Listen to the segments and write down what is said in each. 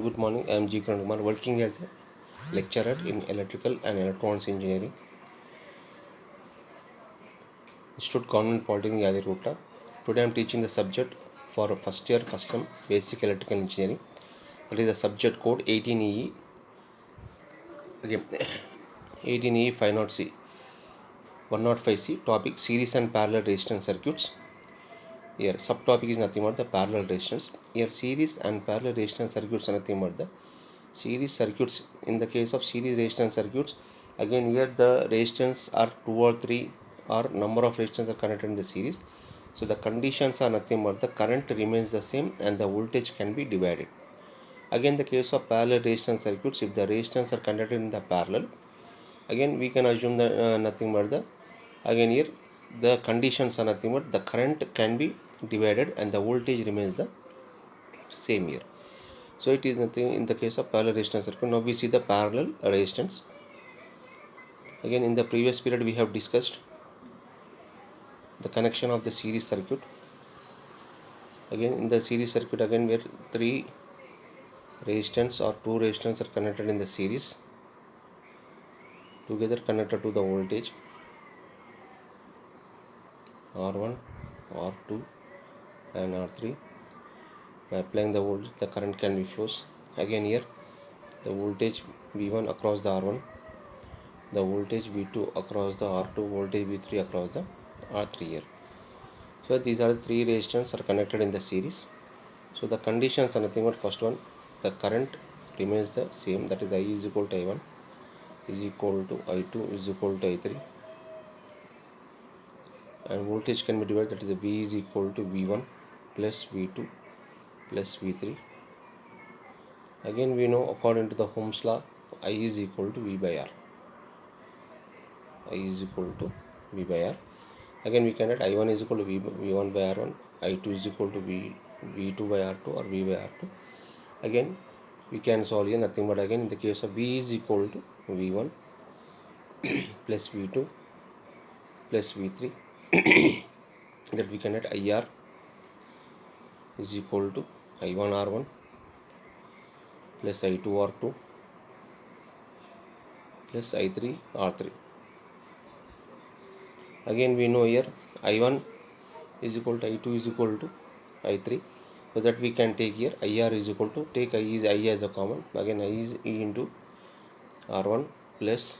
Good morning. I am G. Kiran Kumar, working as a lecturer in Electrical and Electronics Engineering, Institute Government Polytechnic Yadirkota. Today I am teaching the subject for first year, first sem, Basic Electrical Engineering. That is the subject code 18EE. Again, 18EE 500C, 105C. Topic Series and Parallel Resistance Circuits. Here, subtopic is nothing but the parallel resistance. Here, series and parallel resistance circuits are nothing but the series circuits. In the case of series resistance circuits, again here the resistance are 2 or 3 or number of resistance are connected in the series. So the conditions are nothing but the current remains the same and the voltage can be divided. Again, the case of parallel resistance circuits, if the resistance are connected in the parallel, again we can assume that nothing but the again here the conditions are nothing but the current can be divided and the voltage remains the same here. So it is nothing in the case of parallel resistance circuit. Now we see the parallel resistance. Again, in the previous period we have discussed the connection of the series circuit. Again, in the series circuit, again where three resistance or two resistance are connected in the series, together connected to the voltage R1, R2 and R3. By applying the voltage, the current can be flows. Again here the voltage V1 across the R1, the voltage V2 across the R2, voltage V3 across the R3 here. So these are the three resistors are connected in the series. So the conditions are nothing but first one, the current remains the same, that is I is equal to I1 is equal to I2 is equal to I3, and voltage can be divided, that is V is equal to V1 plus V2 plus V3. Again we know according to the Ohm's law, I is equal to V by R. I is equal to V by R. Again we can write I1 is equal to V1 by R1, I2 is equal to V2 by R2 or V by R2. Again we can solve here nothing but again in the case of V is equal to V1 plus V2 plus V3 that we can write IR is equal to I1 R1 plus I2 R2 plus I3 R3. Again we know here I1 is equal to I2 is equal to I3, so that we can take here IR is equal to, take I as a common, again I is E into R1 plus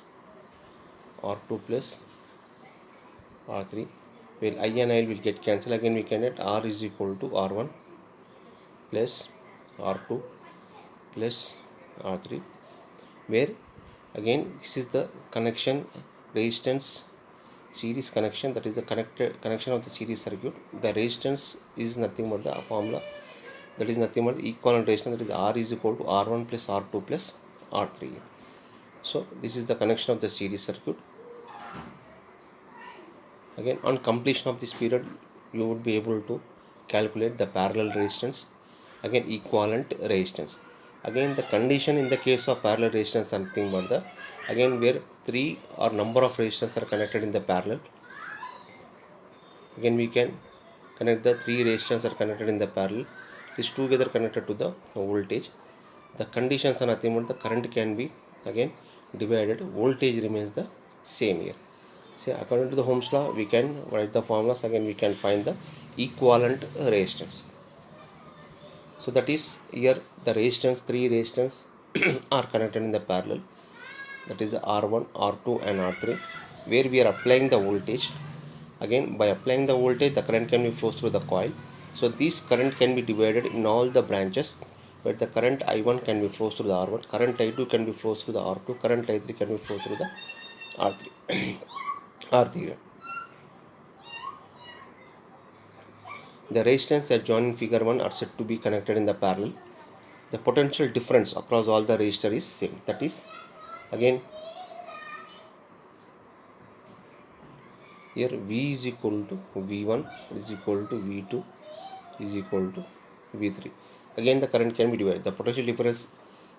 R2 plus R3, where I and I will get cancelled. Again we can get R is equal to R1 plus R2 plus R3, where again this is the connection resistance series connection, that is the connection of the series circuit. The resistance is nothing but the formula, that is nothing but the equivalent resistance, that is R is equal to R1 plus R2 plus R3. So this is the connection of the series circuit. Again on completion of this period you would be able to calculate the parallel resistance, again equivalent resistance. Again the condition in the case of parallel resistance something but the again where three or number of resistors are connected in the parallel. Again we can connect the three resistors are connected in the parallel, is together connected to the voltage. The conditions are nothing but the current can be again divided, voltage remains the same here. So according to the Ohm's law we can write the formulas, again we can find the equivalent resistance. So that is here the resistance, three resistors are connected in the parallel, that is the R1, R2 and R3, where we are applying the voltage. Again by applying the voltage the current can be flows through the coil. So this current can be divided in all the branches, where the current I1 can be flows through the R1, current I2 can be flows through the R2, current I3 can be flows through the R3. R3. The resistance that joined in figure 1 are said to be connected in the parallel. The potential difference across all the resistors is same, that is again here V is equal to V1 is equal to V2 is equal to V3. Again the current can be divided, the potential difference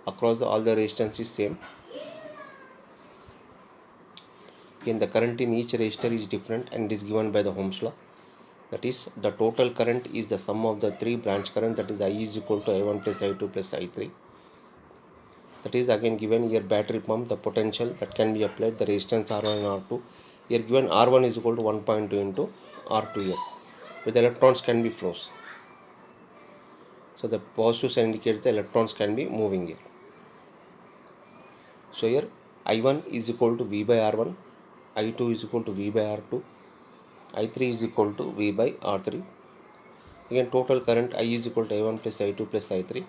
across all the resistance is same. Again the current in each resistor is different and is given by the Ohm's law, that is the total current is the sum of the three branch current, that is I is equal to I1 plus I2 plus I3. that is again given here battery pump, the potential that can be applied, the resistance R1 and R2. Here given R1 is equal to 1.2 into R2 here, with the electrons can be flows. So the positive sign indicates the electrons can be moving here. So here I1 is equal to V by R1, I2 is equal to V by R2, I3 is equal to V by R3. Again total current I is equal to I1 plus I2 plus I3.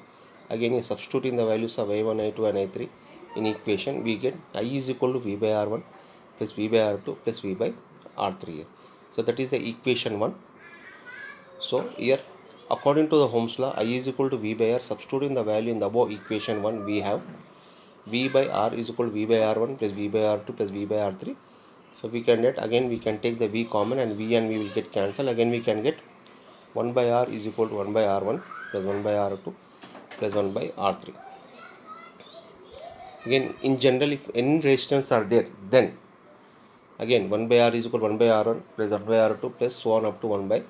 Again substituting the values of I1, I2 and I3 in equation, we get I is equal to V by R1 plus V by R2 plus V by R3 here. So that is the equation 1. So here according to the Ohm's law, I is equal to V by R. Substituting the value in the above equation 1, we have V by R is equal to V by R1 plus V by R2 plus V by R3. So we can get, again we can take the V common and V and V will get cancelled. Again we can get 1 by R is equal to 1 by R1 plus 1 by R2 plus 1 by R3. Again in general, if any resistance are there, then again 1 by R is equal to 1 by R1 plus 1 by R2 plus so on up to 1 by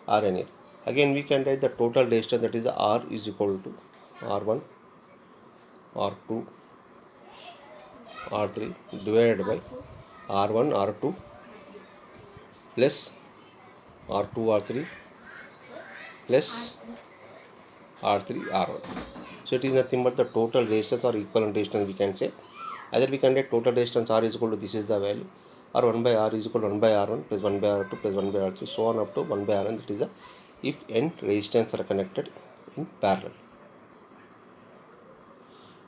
Rn here. Again we can write the total resistance, that is the R is equal to R1, R2, R3 divided by R1, R2 plus R2, R3 plus R3, R1. So it is nothing but the total resistance or equivalent resistance, we can say. Either we can get total resistance R is equal to, this is the value, or 1 by R is equal to 1 by R1 plus 1 by R2 plus 1 by R3 so on up to 1 by Rn. That is the if n resistance are connected in parallel.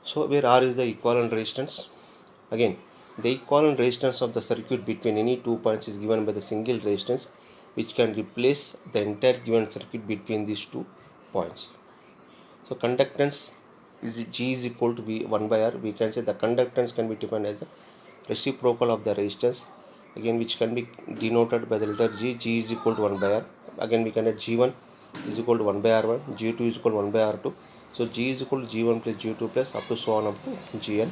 So where R is the equivalent resistance, again the equivalent resistance of the circuit between any 2 points is given by the single resistance which can replace the entire given circuit between these 2 points. So conductance is G is equal to V 1 by R. We can say the conductance can be defined as the reciprocal of the resistance, again which can be denoted by the letter G. G is equal to 1 by R. Again we can get G1 is equal to 1 by R1, G2 is equal to 1 by R2. So G is equal to G1 plus G2 plus up to so on up to Gn.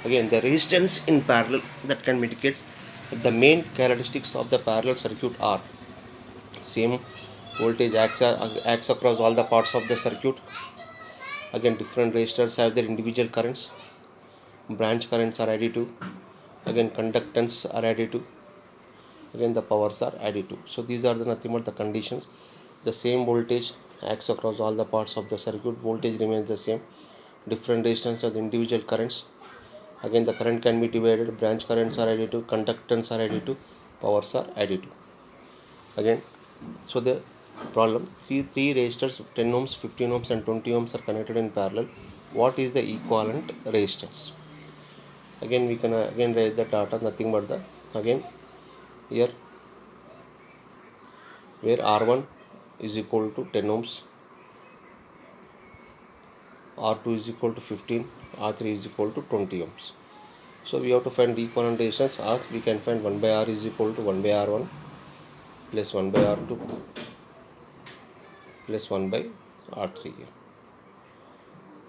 Again the resistance in parallel that can indicate the main characteristics of the parallel circuit are same voltage acts across all the parts of the circuit. Again different resistors have their individual currents, branch currents are additive, again conductance are additive, again the powers are additive. So these are the nothing but the conditions. The same voltage acts across all the parts of the circuit, voltage remains the same, different resistance of the individual currents, again the current can be divided, branch currents are additive, conductance are additive, powers are additive. Again, so the problem, three resistors 10 ohms, 15 ohms and 20 ohms are connected in parallel. What is the equivalent resistance? Again we can again write the data, nothing but the, again here where R1 is equal to 10 ohms, R2 is equal to 15, R3 is equal to 20 ohms. So we have to find the equivalent resistance. R we can find 1 by R is equal to 1 by R1 plus 1 by R2 plus 1 by R3.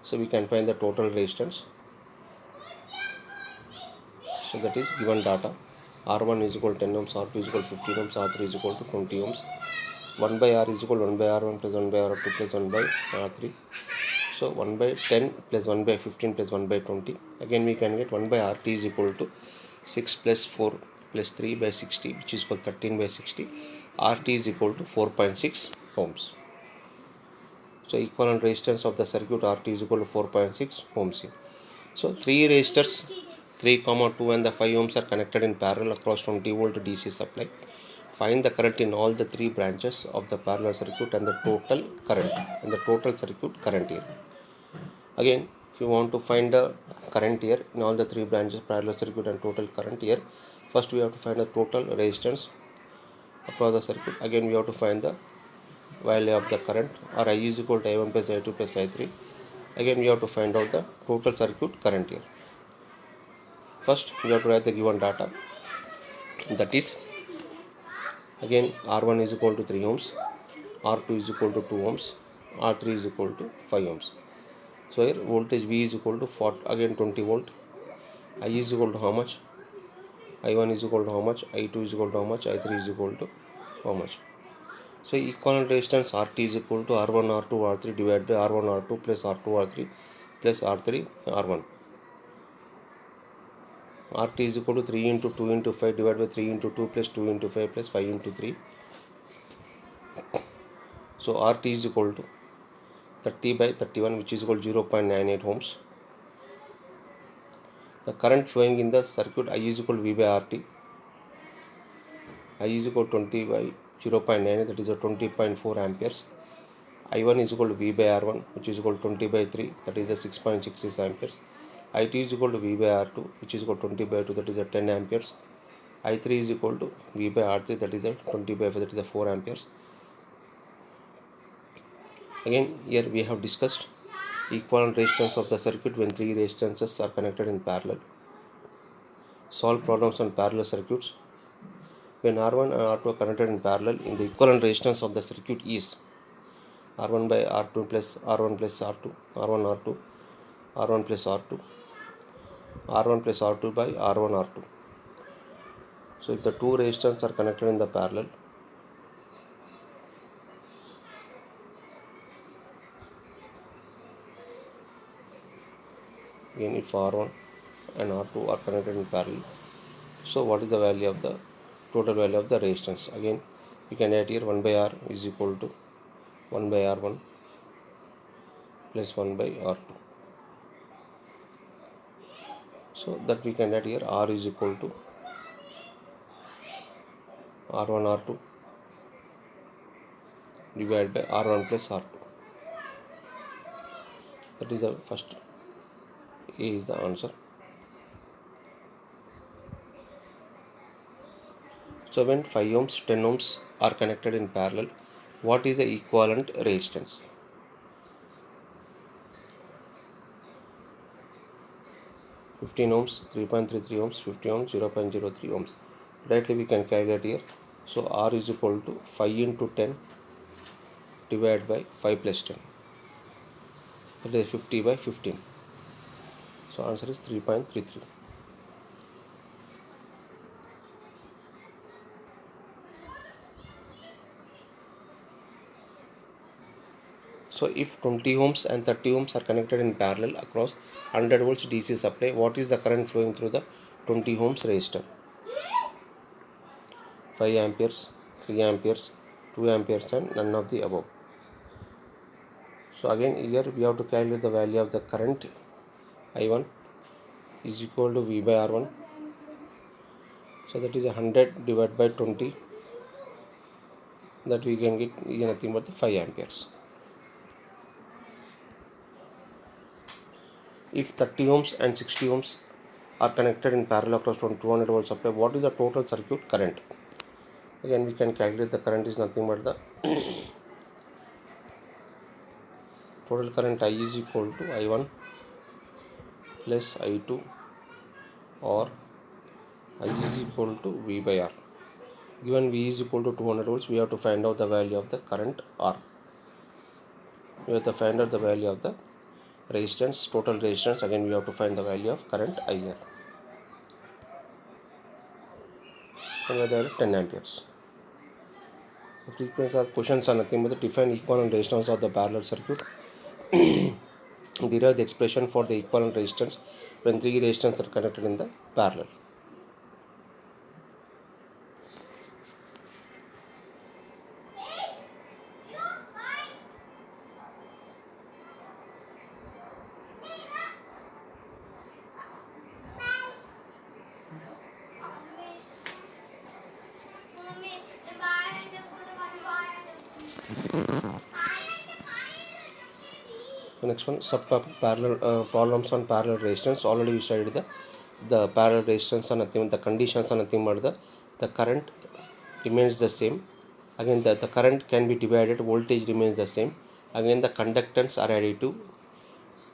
So we can find the total resistance. So that is given data. R1 is equal to 10 ohms, R2 is equal to 15 ohms, R3 is equal to 20 ohms. 1 by R is equal to 1 by R1 plus 1 by R2 plus 1 by R3. So 1 by 10 plus 1 by 15 plus 1 by 20. Again we can get 1 by RT is equal to 6 plus 4 plus 3 by 60, which is equal to 13 by 60. RT is equal to 4.6 ohms. So equivalent resistance of the circuit RT is equal to 4.6 ohms here. So 3 resistors 3, 2 and the 5 ohms are connected in parallel across 20 volt DC supply. Find the current in all the 3 branches of the parallel circuit and the total current and the total circuit current here. Again, if you want to find the current here in all the 3 branches parallel circuit and total current here, first we have to find the total resistance across the circuit. Again we have to find the value of the current, or I is equal to I1 plus I2 plus I3. Again we have to find out the total circuit current here. First we have to write the given data, that is again R1 is equal to 3 ohms, R2 is equal to 2 ohms, R3 is equal to 5 ohms. So here voltage V is equal to 40, again 20 volt. I is equal to how much? I1 is equal to how much? I2 is equal to how much? I3 is equal to how much? So equivalent resistance RT is equal to R1 R2 R3 divided by R1 R2 plus R2 R3 plus R3 R1. RT is equal to 3 into 2 into 5 divided by 3 into 2 plus 2 into 5 plus 5 into 3. So RT is equal to 30 by 31, which is equal to 0.98 ohms. The current flowing in the circuit I is equal to V by RT. I is equal to 20 by 0.98, that is a 20.4 amperes. I1 is equal to V by R1, which is equal to 20 by 3, that is a 6.66 amperes. I2 is equal to V by R2, which is equal to 20 by 2, that is a 10 amperes. I3 is equal to V by R3, that is a 20 by 5, that is a 4 amperes. Again, here we have discussed equivalent resistance of the circuit when three resistances are connected in parallel. Solve problems on parallel circuits. When R1 and R2 are connected in parallel, in the equivalent resistance of the circuit is R1 by R2 plus R1 plus R2, R1 R2, R1 plus R2, R1 plus R2 by R1 R2. So if the two resistors are connected in the parallel, again if R1 and R2 are connected in parallel, so what is the value of the total value of the resistance? Again we can add here 1 by R is equal to 1 by R1 plus 1 by R2. So that we can add here R is equal to R1 R2 divided by R1 plus R2. That is the first. A is the answer. So when 5 ohms, 10 ohms are connected in parallel, what is the equivalent resistance? Fifteen ohms, 3.33 ohms, 50 ohms, 0.03 ohms. Directly we can calculate here. So R is equal to 5 into 10 divided by 5 plus 10. That is 50 by 15. So answer is 3.33. So if 20 ohms and 30 ohms are connected in parallel across 100 volts DC supply, what is the current flowing through the 20 ohms resistor? 5 amperes, 3 amperes, 2 amperes and none of the above. So again here we have to calculate the value of the current. I1 is equal to V by R1. So that is 100 divided by 20. That we can get nothing but the 5 amperes. If 30 ohms and 60 ohms are connected in parallel across 200 volt supply, what is the total circuit current? Again we can calculate the current is nothing but the total current I is equal to I1 plus I2 or I is equal to V by R. Given V is equal to 200 volts, we have to find out the value of the current R. We have to find out the value of the resistance, total resistance. Again we have to find the value of current IR. And we have 10 amperes. The frequency of questions are nothing but the define equivalent resistance of the parallel circuit. Derive the expression for the equivalent resistance when three resistors are connected in the parallel. The next one, subtopic parallel problems on parallel resistance. Already we studied the parallel resistance are nothing. The conditions are nothing but the current remains the same. Again the current can be divided. Voltage remains the same. Again the conductance are additive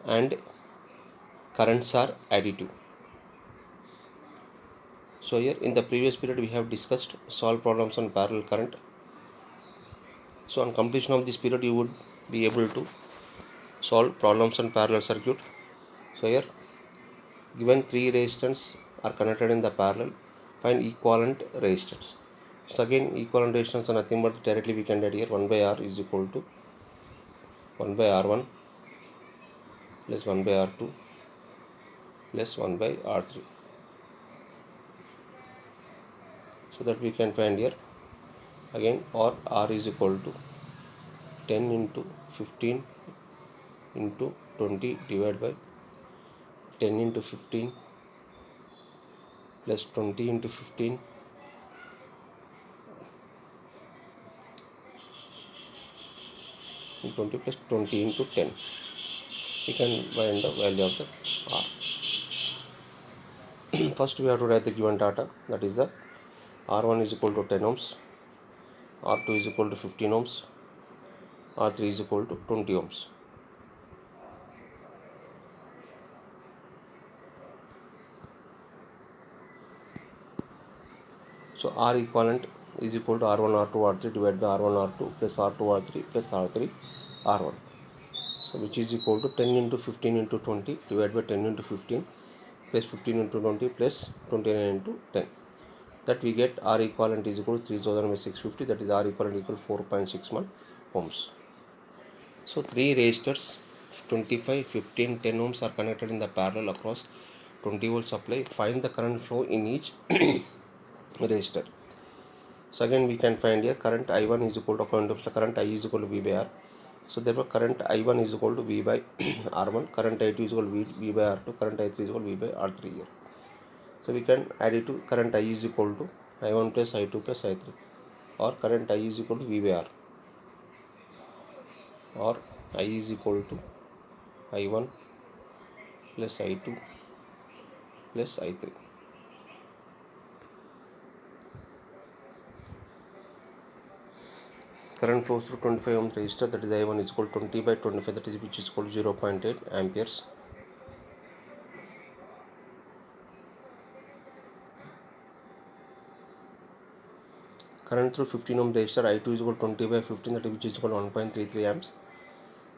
and currents are additive. So here in the previous period we have discussed solve problems on parallel current. So on completion of this period you would be able to solve problems on parallel circuit. So here given three resistors are connected in the parallel, find equivalent resistance. So again equivalent resistance are nothing but directly we can write here 1 by R is equal to 1 by R1 plus 1 by R2 plus 1 by R3. So that we can find here again, or R is equal to 10 into 15 into 20 divided by 10 into 15 plus 20 into 15 and 20 plus 20 into 10. We can find the value of the R. First we have to write the given data, that is the R1 is equal to 10 ohms, R2 is equal to 15 ohms, R3 is equal to 20 ohms. So R equivalent is equal to R1 R2 R3 divided by R1 R2 plus R2 R3 plus R3 R1. So which is equal to 10 into 15 into 20 divided by 10 into 15 plus 15 into 20 plus 29 into 10. That we get R equivalent is equal to 3000 by 650, that is R equivalent equal to 4.61 ohms. So three resistors 25, 15, 10 ohms are connected in the parallel across 20 volt supply. Find the current flow in each resistor. So again we can find here current I1 is equal to, according to the current I is equal to V by R. So therefore current I1 is equal to V by R1, current I2 is equal to V by R2, current I3 is equal to V by R3 here. So we can add it to current I is equal to I1 plus I2 plus I3, or current I is equal to V by R, or I is equal to I1 plus I2 plus I3. Current flows through 25 ohm resistor, that is I1 is equal to 20 by 25, that is which is equal to 0.8 amperes. Current through 15 ohm resistor I2 is equal to 20 by 15, that is which is equal to 1.33 amps.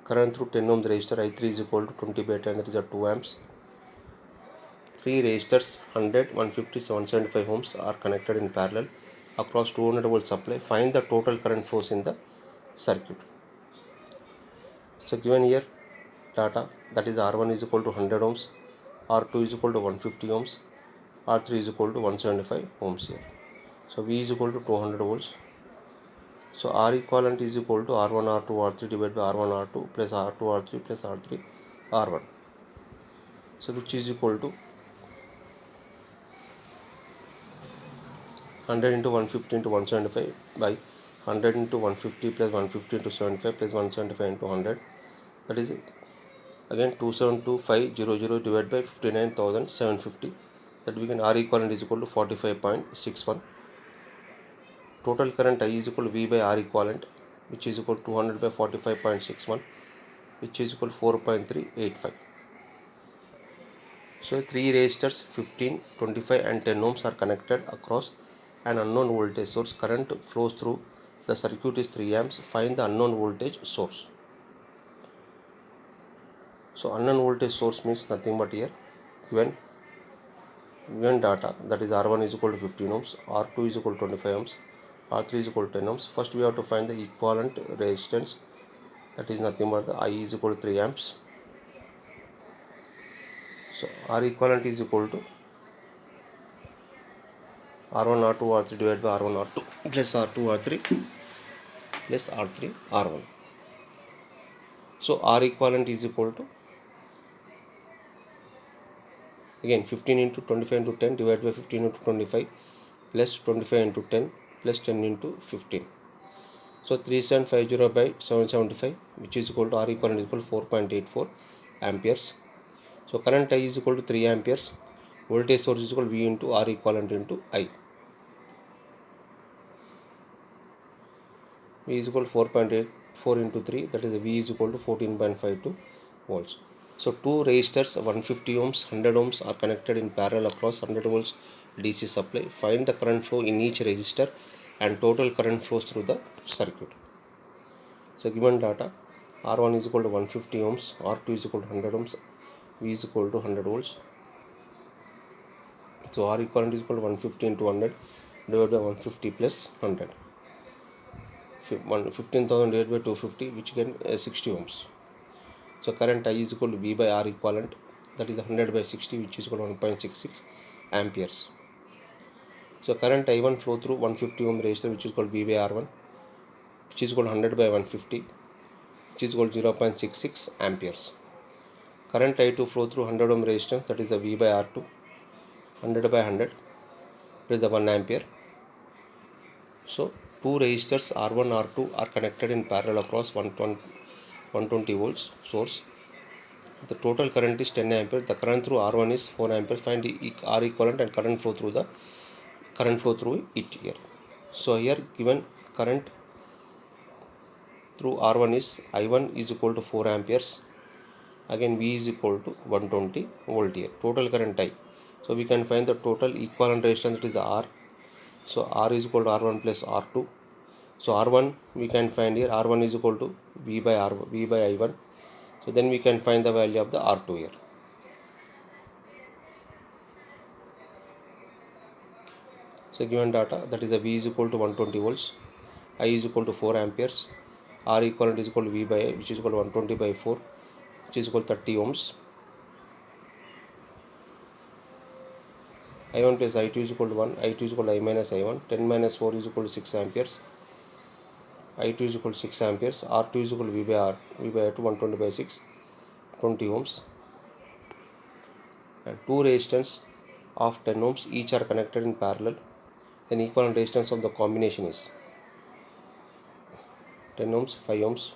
Current through 10 ohm resistor I3 is equal to 20 by 10, that is 2 amps. Three resistors 100, 150, 775 ohms are connected in parallel across 200 volt supply. Find the total current flows in the circuit. So given here data, that is R1 is equal to 100 ohms, R2 is equal to 150 ohms, R3 is equal to 175 ohms here. So V is equal to 200 volts. So R equivalent is equal to R1 R2 R3 divided by R1 R2 plus R2 R3 plus R3 R1. So which is equal to 100 into 150 into 175 by 100 into 150 plus 150 into 75 plus 175 into 100, that is again 272,500 divided by 59,750, that we can R equivalent is equal to 45.61. Total current I is equal to V by R equivalent, which is equal to 200 by 45.61, which is equal to 4.385. So three resistors 15, 25 and 10 ohms are connected across an unknown voltage source. Current flows through the circuit is 3 amps. Find the unknown voltage source. So unknown voltage source means nothing but here given data, that is R1 is equal to 15 ohms, R2 is equal to 25 ohms, R3 is equal to 10 ohms. First we have to find the equivalent resistance, that is nothing but the I is equal to 3 amps. So R equivalent is equal to R1 R2 R3 divided by R1 R2 plus R2 R3 plus R3 R1. So R equivalent is equal to again 15 into 25 into 10 divided by 15 into 25 plus 25 into 10 plus 10 into 15. So 3750 by 775, which is equal to R equivalent is equal to 4.84 amperes. So current I is equal to 3 amperes. Voltage source is equal to V into R equivalent into I. V is equal to 4.84 into 3, that is V is equal to 14.52 volts. So two resistors 150 ohms, 100 ohms are connected in parallel across 100 volts DC supply. Find the current flow in each resistor and total current flows through the circuit. So given data, R1 is equal to 150 ohms, R2 is equal to 100 ohms, V is equal to 100 volts. So R equivalent is equal to 150 into 100 divided by 150 plus 100. 15,000 divided by 250, which can 60 ohms. So current I is equal to V by R equivalent, that is 100 by 60, which is equal to 1.66 amperes. So current I1 flow through 150 ohm resistor, which is called V by R1, which is called 100 by 150, which is called 0.66 amperes. Current I2 flow through 100 ohm resistance, that is the V by R2, 100 by 100, that is the 1 ampere. So two resistors R1 R2 are connected in parallel across 120 volts source. The total current is 10 ampere. The current through R1 is 4 amperes. Find R equivalent and current flow through it here. So here given current through R1 is I1 is equal to 4 amperes. Again V is equal to 120 volt here. Total current I. So we can find the total equivalent resistance, that is R. So R is equal to R1 plus R2. So R1 we can find here, R1 is equal to V by I1. So then we can find the value of the R2 here. So given data, that is a V is equal to 120 volts, I is equal to 4 amperes, R equivalent is equal to V by I, which is equal to 120 by 4, which is equal to 30 ohms. I1 plus I2 is equal to 1, I2 is equal to I minus I1, 10 minus 4 is equal to 6 amperes, I2 is equal to 6 amperes, R2 is equal to V by I2, 120 by 6, 20 ohms. And two resistors of 10 ohms each are connected in parallel. Then equivalent resistance of the combination is 10 ohms, 5 ohms,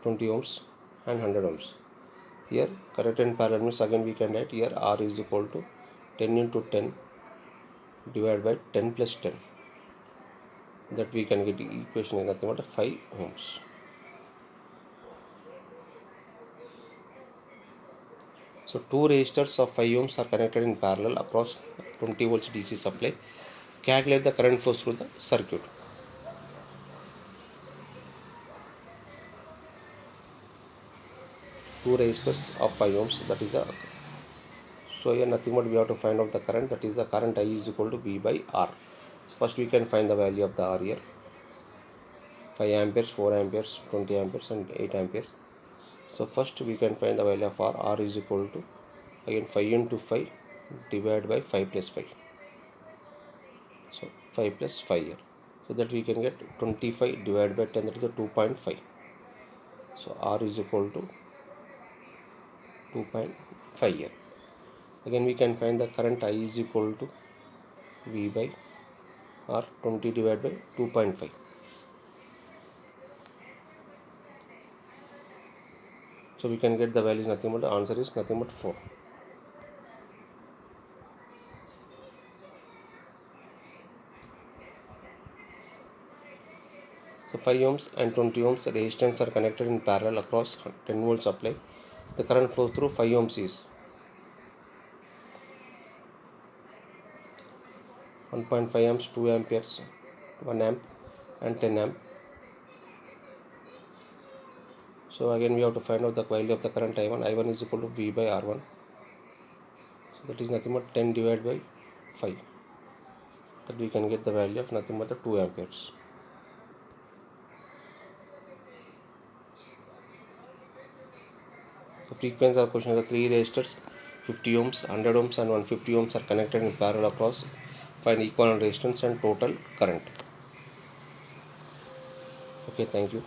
20 ohms and 100 ohms. Here connected in parallel means again we can write here R is equal to 10 into 10 divided by 10 plus 10. That we can get the equation is nothing but 5 ohms. So two resistors of 5 ohms are connected in parallel across 20 volts DC supply. Calculate the current flows through the circuit. Two resistors of 5 ohms, that is the, so here nothing but we have to find out the current, that is the current I is equal to V by R. So first we can find the value of the R here. 5 amperes, 4 amperes, 20 amperes and 8 amperes. So first we can find the value of R. R is equal to again 5 into 5 divided by 5 plus 5. So 5 plus 5 here. So that we can get 25 divided by 10, that is the 2.5. So R is equal to 2.5 here. Again we can find the current I is equal to V by R, 20 divided by 2.5. So we can get the value is nothing but, the answer is nothing but 4. So 5 ohms and 20 ohms resistance are connected in parallel across 10 volt supply. The current flows through 5 ohms is 1.5 amps, 2 amperes, 1 amp and 10 amp. So again we have to find out the value of the current I1. I1 is equal to V by R1. So that is nothing but 10 divided by 5. That we can get the value of nothing but the 2 amperes. The frequency of the question is the three resistors 50 ohms, 100 ohms and 150 ohms are connected in parallel across. Find equivalent resistance and total current. Okay, thank you.